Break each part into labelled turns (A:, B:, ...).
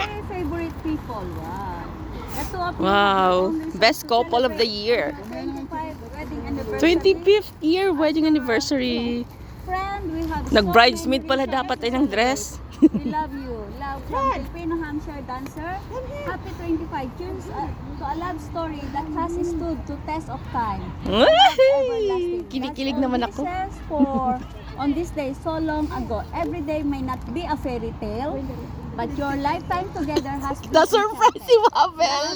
A: very favorite people. Wow. That's what we
B: Wow.
A: have
B: Best
A: to
B: couple of the
A: celebrate
B: year.
A: 25 wedding anniversary.
B: 25th year wedding anniversary.
A: Friend, we have
B: Nag-bridesmaid
A: so
B: pala
A: many
B: dapat
A: reasons
B: ay ng
A: to
B: dress.
A: celebrate. We love you. Love from Filipino Hampshire dancer. Happy 25. Cheers to a love story that has stood to test of time. Everlasting.
B: Kinikilig
A: That's
B: naman
A: all
B: ako.
A: wishes for on this day so long ago. Every day may not be a fairy tale, but your lifetime together has been
B: Na-surprise si Mabel.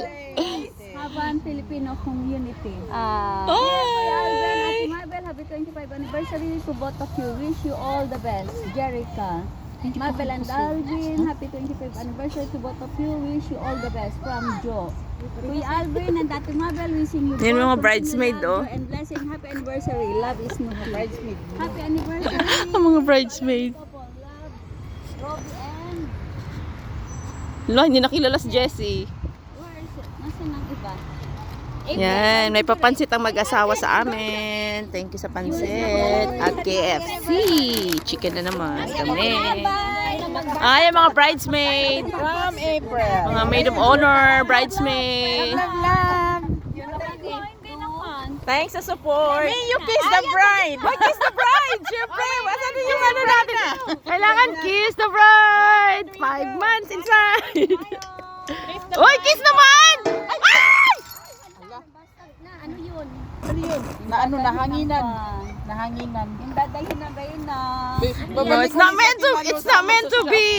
A: Haban Filipino community.
B: Ay!
A: Alvin at Mabel, happy 25 anniversary to both of you. Wish you all the best. Jerica. Mabel and Alvin, happy 25th anniversary to both of you. Wish you all the best from Joe. Kuya Alvin and Ate Mabel, wishing you
B: Yan
A: both
B: mga
A: continued
B: bridesmaid,
A: love,
B: oh.
A: joy and blessing. Happy anniversary. Love is new. Bridesmaid. Happy anniversary.
B: Ang mga bridesmaid.
A: Couple, love, Robbie and
B: Lo, hindi nakilala si Jessie.
A: where is it? Nasaan ang iba?
B: Yan, may papansit ang mag-asawa sa amin. Thank you sa pansit. At KFC. Chicken na naman kami. Ay, mga bridesmaid.
C: From April.
B: Mga maid of honor, bridesmaid.
A: Hindi naman.
B: Thanks sa support. May you kiss the bride. Why kiss the bride? Siyempre, asan din yung ano natin? Kailangan kiss the bride. 5 months inside. Uy, kiss naman! Ay!
A: Na, ano yun?
C: Ano yun? Na ano, nahanginan. Nahanginan.
A: Yung dadalhin na gayon na.
B: No, it's not meant to be.